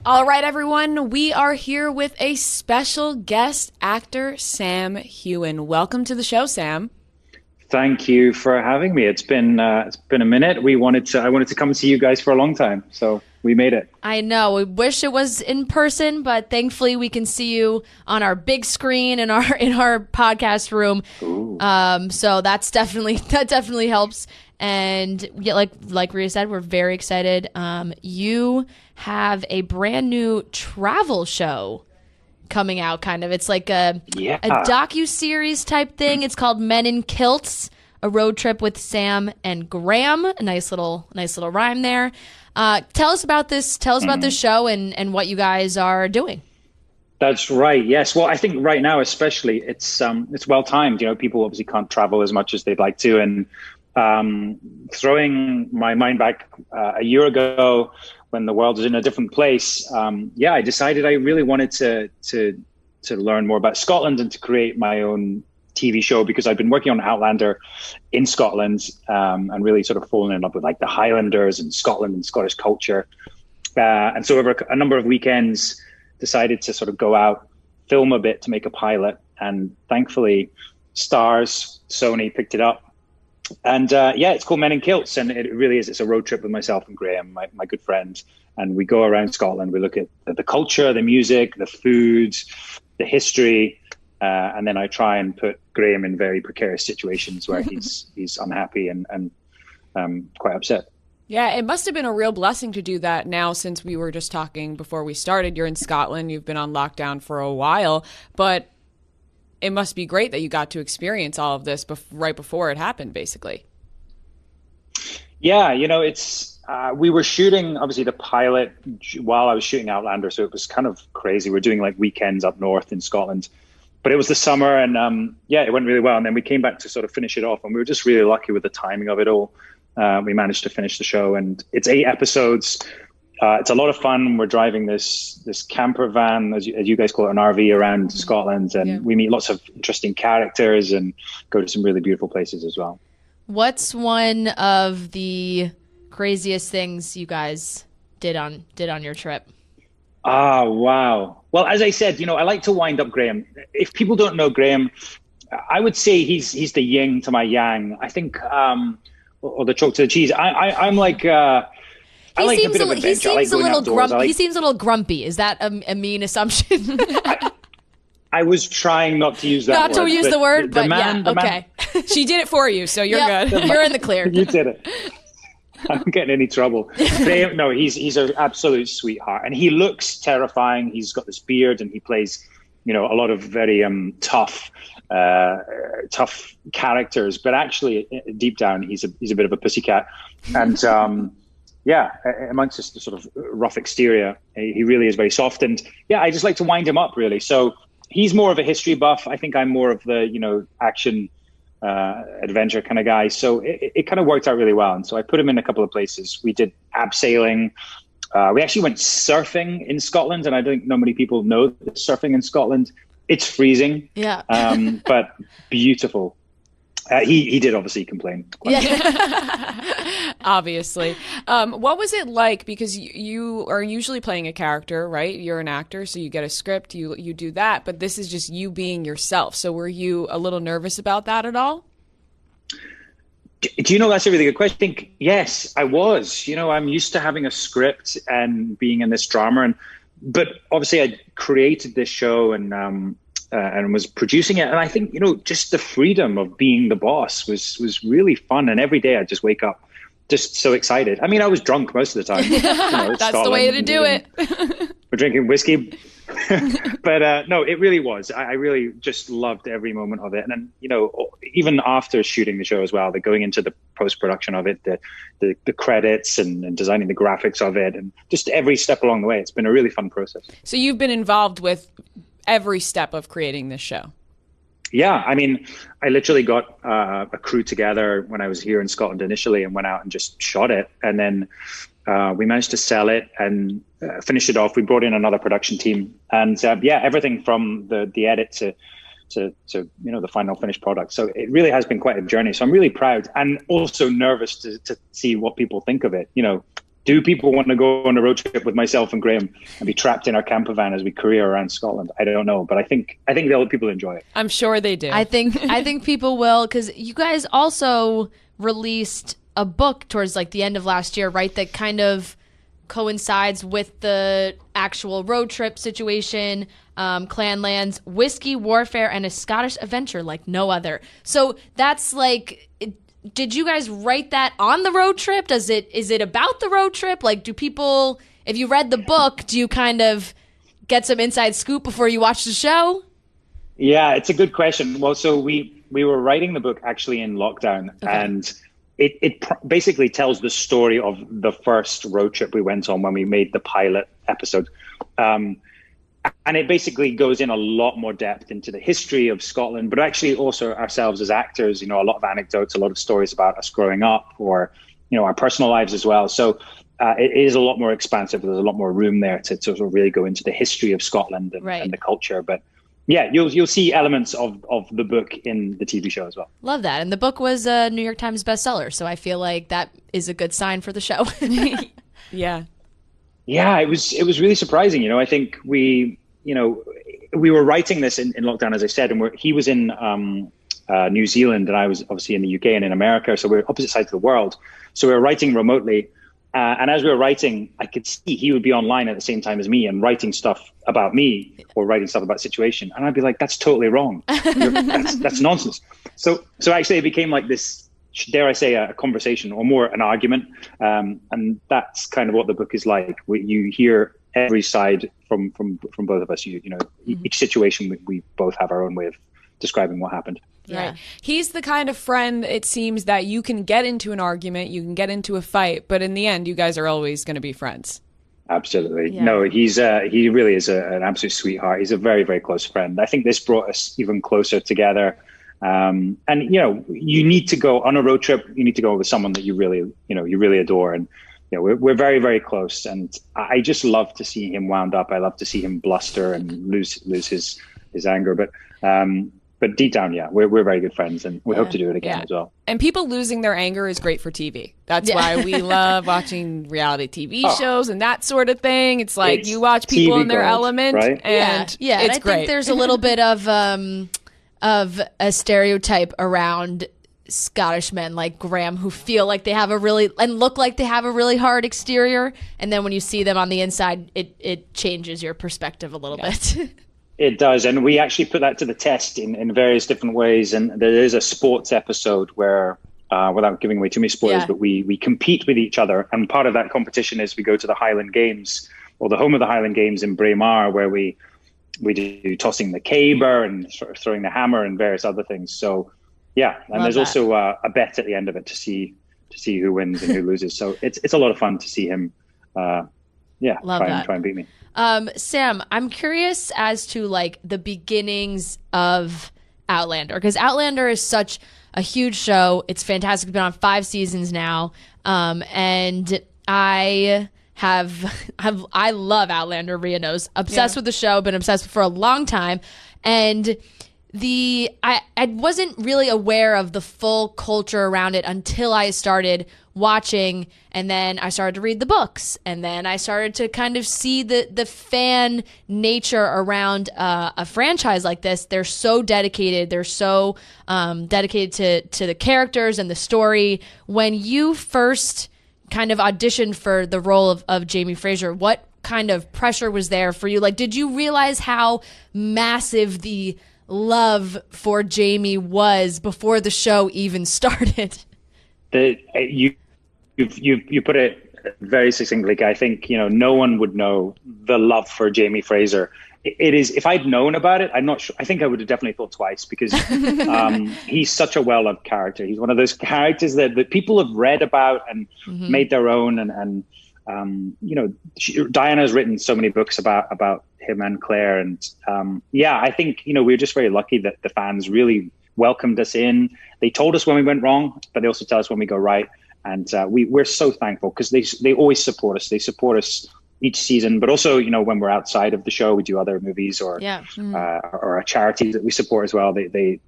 All right, everyone, we are here with a special guest actor, Sam Heughan. Welcome to the show, Sam. Thank you for having me. It's been a minute. I wanted to come and see you guys for a long time, so we made it. I know. We wish it was in person, but thankfully we can see you on our big screen in our podcast room. So that definitely helps. And yeah, like Rhea said, we're very excited. You have a brand new travel show coming out, kind of. It's like a docu-series type thing. It's called Men in Kilts, a road trip with Sam and Graham. A nice little rhyme there. Tell us about this show and what you guys are doing. That's right. Yes. Well, I think right now, especially, it's well timed. You know, people obviously can't travel as much as they'd like to, and throwing my mind back a year ago when the world was in a different place, I decided I really wanted to learn more about Scotland and to create my own TV show, because I've been working on Outlander in Scotland and really sort of fallen in love with like the Highlanders and Scotland and Scottish culture. And so over a number of weekends, decided to sort of go out, film a bit to make a pilot. And thankfully, Stars, Sony picked it up. And it's called Men in Kilts, and it really is. It's a road trip with myself and Graham, my good friend, and we go around Scotland. We look at the culture, the music, the food, the history, and then I try and put Graham in very precarious situations where he's unhappy and quite upset. Yeah, it must have been a real blessing to do that now, since we were just talking before we started. You're in Scotland, you've been on lockdown for a while, but it must be great that you got to experience all of this right before it happened, basically. Yeah, you know, it's we were shooting, obviously, the pilot while I was shooting Outlander, so it was kind of crazy. We're doing like weekends up north in Scotland, but it was the summer, and it went really well. And then we came back to sort of finish it off, and we were just really lucky with the timing of it all. We managed to finish the show, and it's 8 episodes. It's a lot of fun. We're driving this camper van, as you guys call it, an RV around Scotland, and we meet lots of interesting characters and go to some really beautiful places as well. What's one of the craziest things you guys did on your trip? Ah, wow. Well, as I said, you know, I like to wind up Graham. If people don't know Graham, I would say he's the yin to my yang. I think, or the chalk to the cheese. I'm like. I like a bit of adventure. He seems a little grumpy. He seems a little grumpy. Is that a mean assumption? I was trying not to use that word. Not to use the word, but okay. She did it for you, so you're good. You're in the clear. You did it. I don't get in any trouble. No, he's an absolute sweetheart, and he looks terrifying. He's got this beard, and he plays, you know, a lot of very tough characters. But actually, deep down, he's a bit of a pussycat, and. Amongst this sort of rough exterior, he really is very soft. And I just like to wind him up, really. So he's more of a history buff. I think I'm more of the, you know, action, adventure kind of guy. So it kind of worked out really well. And so I put him in a couple of places. We did abseiling. We actually went surfing in Scotland. And I don't know many people know that surfing in Scotland. It's freezing, but beautiful. He did obviously complain. Obviously. What was it like? Because you are usually playing a character, right? You're an actor, so you get a script, you do that, but this is just you being yourself. So were you a little nervous about that at all? Do you know, that's a really good question. I think, yes, I was. You know, I'm used to having a script and being in this drama, but obviously I created this show and was producing it. And I think, you know, just the freedom of being the boss was really fun. And every day I'd just wake up just so excited. I mean, I was drunk most of the time. You know, that's Scotland, the way to do it. We're drinking whiskey. But no, it really was. I really just loved every moment of it. And then, you know, even after shooting the show as well, going into the post-production of it, the credits and designing the graphics of it, and just every step along the way, it's been a really fun process. So you've been involved with every step of creating this show. Yeah, I mean, I literally got a crew together when I was here in Scotland initially and went out and just shot it. And then we managed to sell it and finish it off. We brought in another production team. And everything from the edit to you know, the final finished product. So it really has been quite a journey. So I'm really proud and also nervous to see what people think of it. You know, do people want to go on a road trip with myself and Graham and be trapped in our camper van as we career around Scotland? I don't know, but I think people enjoy it. I'm sure they do. I think people will, because you guys also released a book towards like the end of last year, right? That kind of coincides with the actual road trip situation, Clanlands, whiskey, warfare, and a Scottish adventure like no other. So that's like, did you guys write that on the road trip? Is it about the road trip? Like, do people, if you read the book, do you kind of get some inside scoop before you watch the show? Yeah, it's a good question. Well, so we were writing the book actually in lockdown, and it basically tells the story of the first road trip we went on when we made the pilot episode. And it basically goes in a lot more depth into the history of Scotland, but actually also ourselves as actors, a lot of anecdotes, a lot of stories about us growing up, or, our personal lives as well. So it is a lot more expansive. There's a lot more room there to sort of really go into the history of Scotland and the culture. But yeah, you'll see elements of the book in the TV show as well. Love that. And the book was a New York Times bestseller, so I feel like that is a good sign for the show. Yeah. Yeah, it was really surprising. I think we were writing this in lockdown, as I said, and he was in New Zealand, and I was obviously in the UK and in America. So we're opposite sides of the world. So we were writing remotely. And as we were writing, I could see he would be online at the same time as me and writing stuff about me or writing stuff about the situation. And I'd be like, that's totally wrong. That's nonsense. So actually it became like this, dare I say, a conversation or more an argument. And that's kind of what the book is like. You hear every side from both of us. Each situation, we both have our own way of describing what happened. Yeah. Right. He's the kind of friend, it seems, that you can get into an argument, you can get into a fight, but in the end, you guys are always going to be friends. Absolutely. Yeah. No, he really is an absolute sweetheart. He's a very, very close friend. I think this brought us even closer together. And, you need to go on a road trip. You need to go with someone that you really adore. And, we're very, very close. And I just love to see him wound up. I love to see him bluster and lose his anger. But deep down, yeah, we're very good friends, and we hope to do it again as well. And people losing their anger is great for TV. That's why we love watching reality TV shows and that sort of thing. It's like you watch people in their element, right? And it's and I great. think there's a little bit of a stereotype around Scottish men like Graham who feel like they have look like they have a really hard exterior, and then when you see them on the inside, it changes your perspective a little bit. It does, and we actually put that to the test in various different ways. And there is a sports episode where, without giving away too many spoilers, but we compete with each other. And part of that competition is we go to the Highland Games, or the home of the Highland Games in Braemar, where we do tossing the caber and sort of throwing the hammer and various other things. So, yeah, and there's also a bet at the end of it to see who wins and who loses. So it's a lot of fun to see him, try and beat me. Sam, I'm curious as to like the beginnings of Outlander, because Outlander is such a huge show. It's fantastic. It's been on 5 seasons now. And I love Outlander. Rhea knows. Obsessed with the show, been obsessed for a long time. And I wasn't really aware of the full culture around it until I started watching, and then I started to read the books, and then I started to kind of see the fan nature around a franchise like this. They're so dedicated. They're so dedicated to the characters and the story. When you first kind of auditioned for the role of Jamie Fraser, what kind of pressure was there for you? Like, did you realize how massive the love for Jamie was before the show even started? You put it very succinctly. I think no one would know the love for Jamie Fraser. It is, if I'd known about it, I'm not sure. I think I would have definitely thought twice, because he's such a well-loved character. He's one of those characters that people have read about and made their own. And Diana has written so many books about him and Claire. And I think, we're just very lucky that the fans really welcomed us in. They told us when we went wrong, but they also tell us when we go right. And we're so thankful, because they always support us. They support us each season, but also, when we're outside of the show, we do other movies or a charity that we support as well. They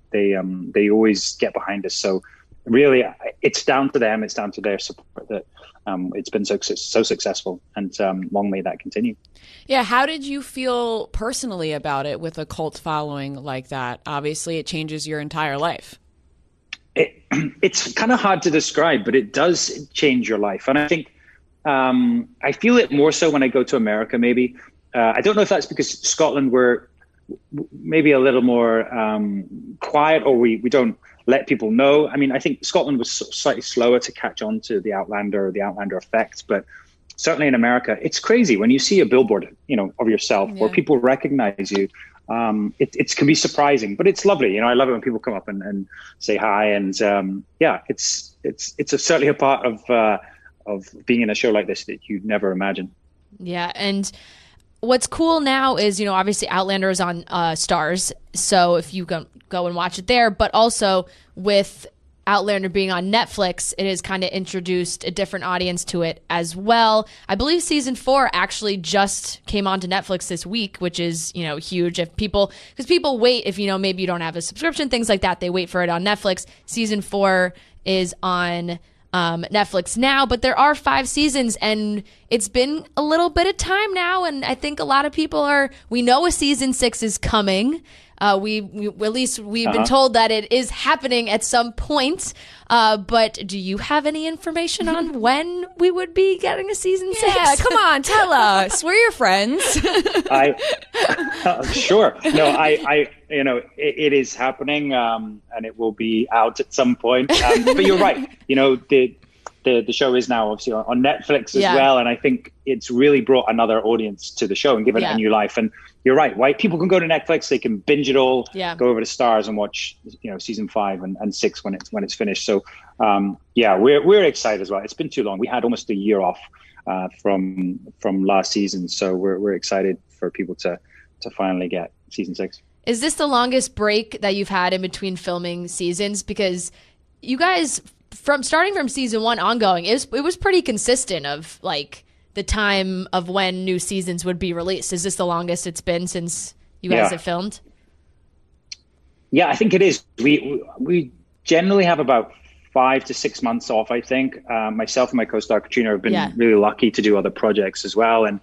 always get behind us. So really, it's down to them. It's down to their support that it's been so successful, and long may that continue. Yeah. How did you feel personally about it with a cult following like that? Obviously, it changes your entire life. It's kind of hard to describe, but it does change your life. And I think I feel it more so when I go to America, maybe. I don't know if that's because Scotland, we're maybe a little more quiet, or we don't let people know. I mean, I think Scotland was slightly slower to catch on to the Outlander or the Outlander effect, but certainly in America, it's crazy when you see a billboard, of yourself where people recognize you. It can be surprising, but it's lovely. I love it when people come up and say hi, and it's certainly a part of being in a show like this that you'd never imagine. Yeah, and what's cool now is, obviously Outlander is on Stars, so if you go and watch it there, but also with Outlander being on Netflix, it has kind of introduced a different audience to it as well. I believe season 4 actually just came onto Netflix this week, which is, huge. Because people wait, if, maybe you don't have a subscription, things like that, they wait for it on Netflix. Season 4 is on Netflix now, but there are 5 seasons, and it's been a little bit of time now, and I think a lot of people we know a season 6 is coming. At least we've been told that it is happening at some point. But do you have any information on when we would be getting a season 6? Yeah, come on, tell us. We're your friends. Sure. No, it is happening, and it will be out at some point. But you're right. The show is now obviously on Netflix as well, and I think it's really brought another audience to the show and given it a new life. And you're right, white people can go to Netflix, they can binge it all, go over to Stars and watch season 5 and 6 when it's finished. So we're excited as well. It's been too long. We had almost a year off from last season, so we're excited for people to finally get season 6. Is this the longest break that you've had in between filming seasons? Because you guys, starting from season 1 ongoing, it was pretty consistent of like the time of when new seasons would be released. Is this the longest it's been since you guys have filmed? Yeah, I think it is. We generally have about 5 to 6 months off, I think. Myself and my co-star Katrina have been really lucky to do other projects as well. And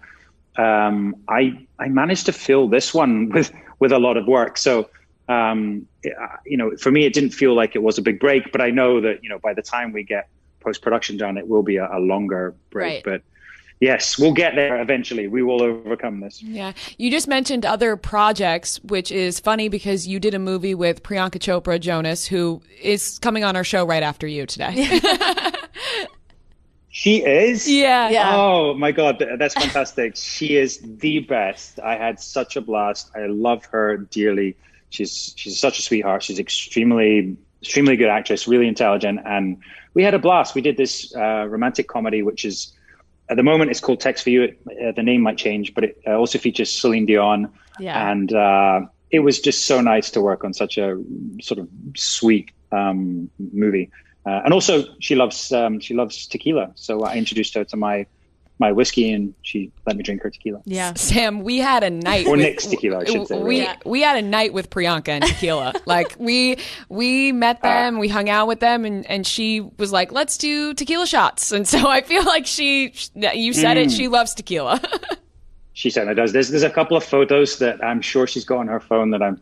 I managed to fill this one with a lot of work. So, for me, it didn't feel like it was a big break, but I know that, by the time we get post-production done, it will be a longer break. Right. But yes, we'll get there eventually. We will overcome this. Yeah. You just mentioned other projects, which is funny because you did a movie with Priyanka Chopra Jonas, who is coming on our show right after you today. She is? Yeah. Oh, my God. That's fantastic. She is the best. I had such a blast. I love her dearly. She's such a sweetheart. She's extremely good actress, really intelligent. And we had a blast. We did this romantic comedy, which is, at the moment, it's called Text for You. The name might change, but it also features Celine Dion. Yeah. And it was just so nice to work on such a sort of sweet movie. And also, she loves tequila. So I introduced her to my whiskey, and she let me drink her tequila. Yeah, Sam, we had a night. Or Nick's tequila, I should say. We had a night with Priyanka and tequila. Like we met them, we hung out with them, and she was like, "Let's do tequila shots." And so I feel like you said it. She loves tequila. She certainly does. There's a couple of photos that I'm sure she's got on her phone that I'm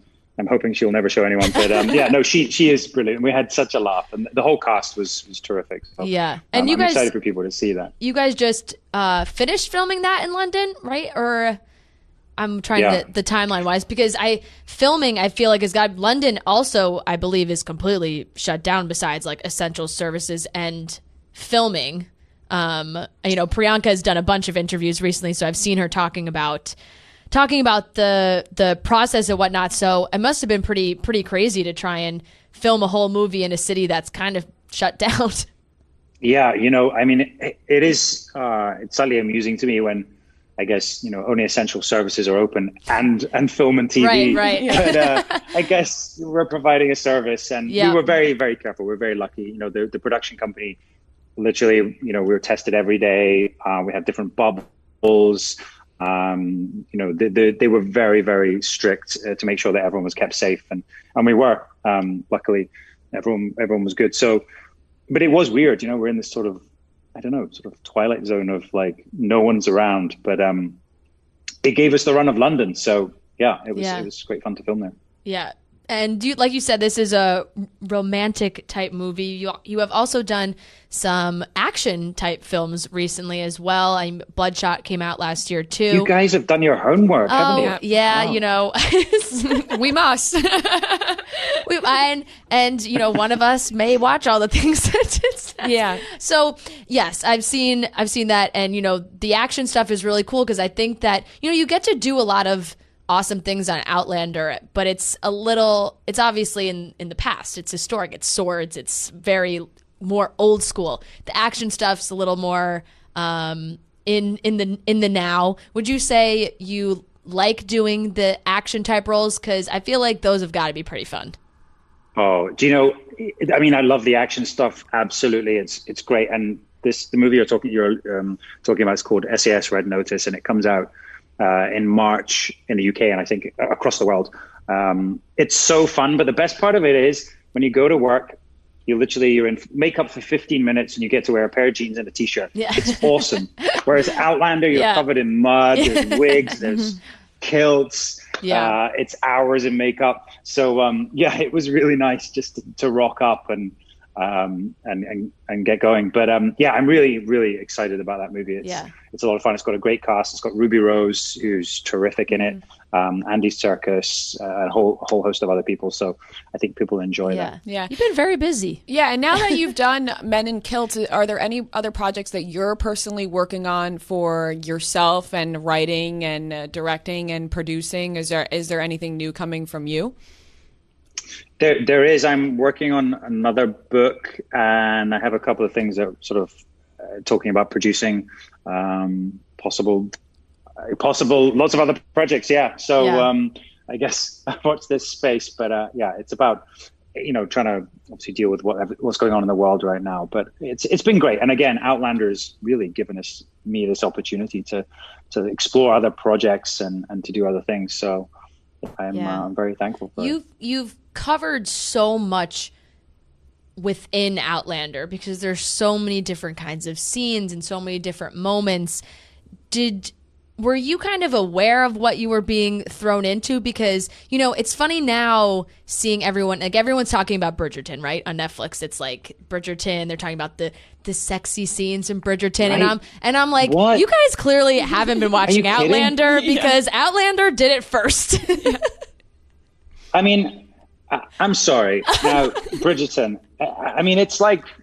hoping she'll never show anyone. But she is brilliant. We had such a laugh, and the whole cast was terrific. So, and I'm excited for people to see that. You guys just finished filming that in London, right? Or I'm trying the timeline wise, because I feel like London also, I believe, is completely shut down besides like essential services and filming. Priyanka has done a bunch of interviews recently, so I've seen her talking about the process and whatnot. So it must have been pretty crazy to try and film a whole movie in a city that's kind of shut down. Yeah, it is. It's slightly amusing to me when I guess only essential services are open and film and TV. Right. But I guess we're providing a service, and we were very, very careful. We're very lucky. The production company, literally, we were tested every day. We had different bubbles. They were very, very strict to make sure that everyone was kept safe, and we were. Luckily, everyone was good. So but it was weird, we're in this sort of, I don't know, sort of twilight zone of like no one's around, but it gave us the run of London. So yeah, it was great fun to film there. Yeah. And like you said, this is a romantic type movie. You have also done some action type films recently as well. Bloodshot came out last year too. You guys have done your homework, haven't you? Yeah, wow. We must. And one of us may watch all the things that it says. Yeah. So yes, I've seen that, and the action stuff is really cool because I think that you get to do a lot of awesome things on Outlander, but it's obviously in the past. It's historic. It's swords. It's very more old school. The action stuff's a little more in the now. Would you say you like doing the action type roles? Because I feel like those have got to be pretty fun. Oh, I love the action stuff. Absolutely, it's great. And the movie you're talking about is called SAS Red Notice, and it comes out in March in the UK, and I think across the world. It's so fun, but the best part of it is when you go to work, you're in makeup for 15 minutes and you get to wear a pair of jeans and a t-shirt. Yeah. It's awesome. Whereas Outlander, you're covered in mud, there's wigs, there's kilts, it's hours in makeup. So it was really nice just to rock up and get going. But I'm really, really excited about that movie. It's a lot of fun. It's got a great cast. It's got Ruby Rose, who's terrific in it. Andy Serkis, a whole host of other people. So I think people enjoy that. Yeah. You've been very busy. Yeah. And now that you've done Men in Kilts, are there any other projects that you're personally working on for yourself and writing and directing and producing? Is there anything new coming from you? There is. I'm working on another book, and I have a couple of things that are sort of talking about producing, possible, lots of other projects. Yeah. So I guess I watch this space, but it's about trying to obviously deal with what's going on in the world right now. But it's been great, and again, Outlander has really given me this opportunity to explore other projects and to do other things. So I'm very thankful for it. You've covered so much within Outlander because there's so many different kinds of scenes and so many different moments. Were you kind of aware of what you were being thrown into? Because, it's funny now seeing everyone's talking about Bridgerton, right? On Netflix, it's like Bridgerton. They're talking about the sexy scenes in Bridgerton. Right. And I'm like, what? You guys clearly haven't been watching Outlander because Outlander did it first. I mean, I'm sorry. Now, Bridgerton,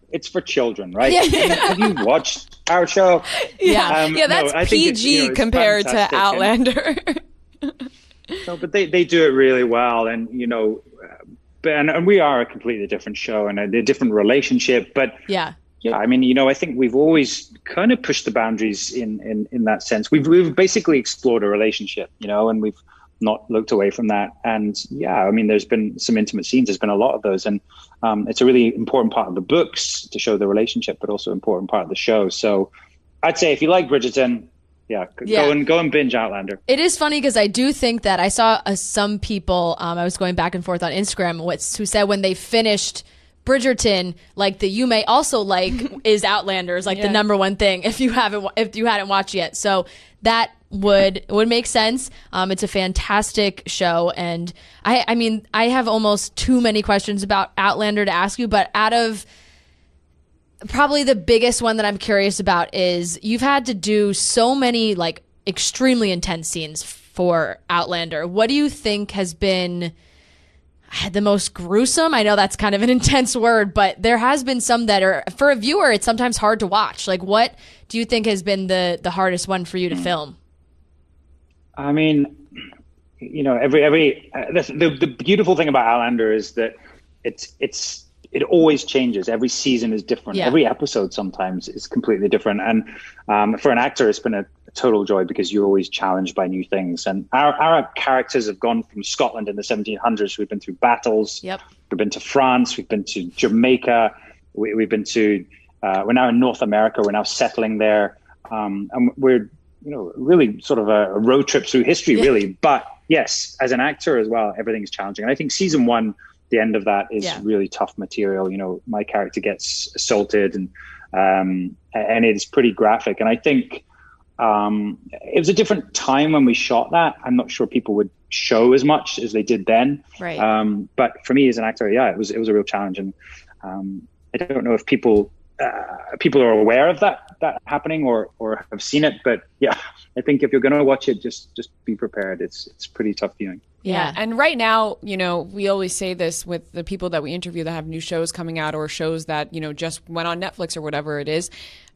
it's for children, right? Have you watched our show? Yeah, that's PG compared to Outlander. No, but they do it really well, and and we are a completely different show and a different relationship. But I think we've always kind of pushed the boundaries in that sense. We've basically explored a relationship, and we've not looked away from that. And there's been some intimate scenes. There's been a lot of those, and it's a really important part of the books to show the relationship, but also an important part of the show. So I'd say if you like Bridgerton, go and binge Outlander. It is funny because I do think that I saw some people, I was going back and forth on Instagram, who said when they finished Bridgerton, like the you may also like is Outlander is like the number one thing if you hadn't watched yet. So that would make sense. It's a fantastic show, and I have almost too many questions about Outlander to ask you, but out of probably the biggest one that I'm curious about is you've had to do so many like extremely intense scenes for Outlander. What do you think has been the most gruesome? I know that's kind of an intense word, but there has been some that are, for a viewer, it's sometimes hard to watch. Like, what do you think has been the hardest one for you to film? I mean, the beautiful thing about Outlander is that it always changes. Every season is different. Every episode sometimes is completely different. And for an actor, it's been a total joy because you're always challenged by new things. And our characters have gone from Scotland in the 1700s. We've been through battles. Yep. We've been to France. We've been to Jamaica. We've been to, we're now in North America. We're now settling there. And we're, really sort of a road trip through history, really. But yes, as an actor as well, everything's challenging. And I think season one the end of that is really tough material. You know, my character gets assaulted, and it's pretty graphic. And I think it was a different time when we shot that. I'm not sure people would show as much as they did then. Right. But for me as an actor, it was a real challenge. And I don't know if people are aware of that happening or have seen it. But yeah, I think if you're going to watch it, just be prepared. It's pretty tough viewing. Yeah. And right now, you know, we always say this with the people that we interview that have new shows coming out or shows that, you know, just went on Netflix or whatever it is.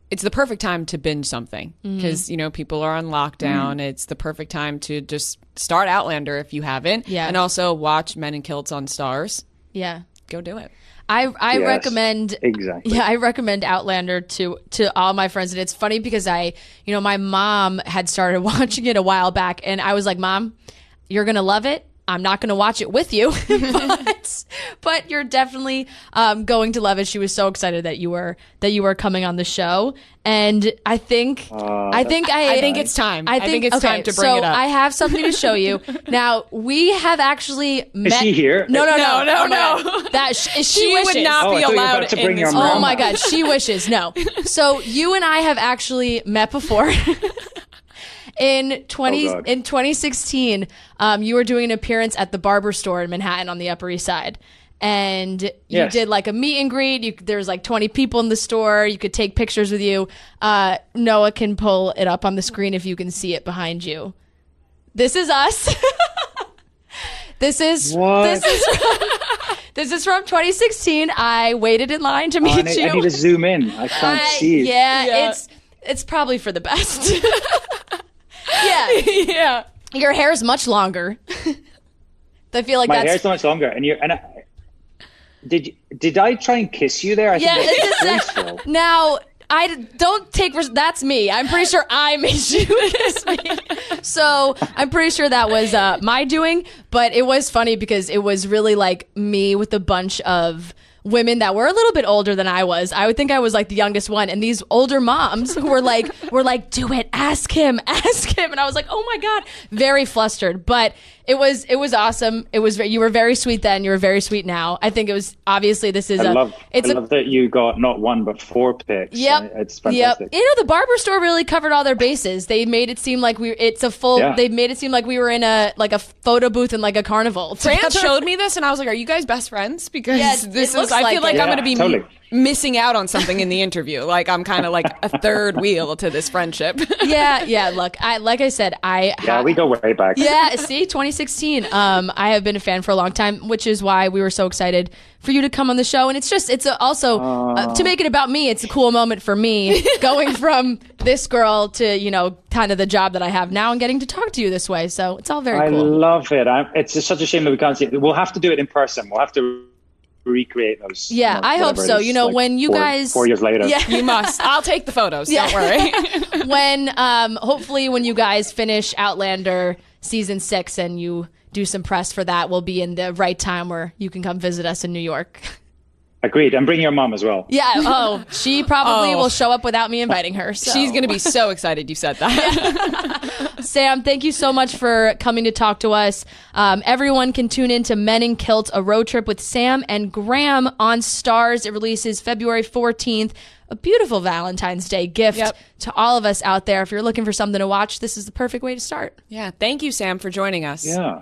It's the perfect time to binge something because, you know, people are on lockdown. It's the perfect time to just start Outlander if you haven't. Yeah. And also watch Men in Kilts on Stars. Yeah. Go do it. I recommend exactly. Yeah, I recommend Outlander to all my friends, and it's funny because my mom had started watching it a while back, and I was like, Mom, you're gonna love it. I'm not going to watch it with you, but you're definitely going to love it. She was so excited that you were coming on the show, and I think it's time. I think it's time to bring it up. I have something to show you. Now we have actually met. Is she here? No. That she would not be allowed to bring in this. Oh my God, she wishes. No. So you and I have actually met before. In 2016, you were doing an appearance at the barber store in Manhattan on the Upper East Side. And you did like a meet and greet. There's like 20 people in the store. You could take pictures with you. Noah can pull it up on the screen if you can see it behind you. This is us. This is from 2016. I waited in line to meet you. I need to zoom in. I can't see. Yeah, it's probably for the best. Yeah. Your hair is much longer. I feel like my hair's so much longer, and did I try and kiss you there? I think now I don't take. That's me. I'm pretty sure I made you kiss me. So I'm pretty sure that was my doing. But it was funny because it was really like me with a bunch of women that were a little bit older than I was. I would think I was like the youngest one, and these older moms who were like, do it, ask him. And I was like, oh my God, very flustered. But it was awesome. You were very sweet then. You were very sweet now. I think it was obviously I love that you got not one but 4 pics. Yep. It's fantastic. Yep. You know, the barber store really covered all their bases. They made it seem like they made it seem like we were in a photo booth in like a carnival. Fran showed me this and I was like, are you guys best friends? Because I feel like I'm going to be missing out on something in the interview. Like I'm kind of like a third wheel to this friendship. Yeah. Look, like I said, we go way back. Yeah, see, 2016. I have been a fan for a long time, which is why we were so excited for you to come on the show. And it's also to make it about me. It's a cool moment for me going from this girl to, you know, kind of the job that I have now and getting to talk to you this way. So it's all very cool. I love it. It's just such a shame that we can't see it. We'll have to do it in person. We'll have to recreate those. Yeah, I hope so. You know, like when you guys 4 years later. Yeah, you must. I'll take the photos. Don't worry. When hopefully when you guys finish Outlander season 6 and you do some press for that, we'll be in the right time where you can come visit us in New York. Agreed. And bring your mom as well. Yeah. Oh, she probably will show up without me inviting her. So. She's going to be so excited you said that. Sam, thank you so much for coming to talk to us. Everyone can tune in to Men in Kilts, a road trip with Sam and Graham on Stars. It releases February 14th. A beautiful Valentine's Day gift to all of us out there. If you're looking for something to watch, this is the perfect way to start. Yeah. Thank you, Sam, for joining us. Yeah.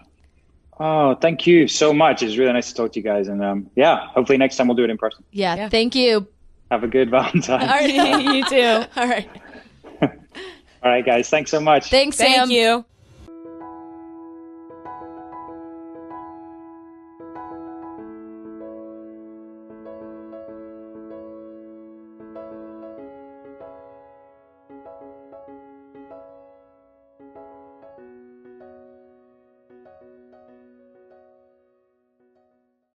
Oh, thank you so much. It's really nice to talk to you guys. And hopefully next time we'll do it in person. Yeah. Thank you. Have a good Valentine's. All right. You too. All right. All right, guys. Thanks so much. Thanks, Sam. Thank you.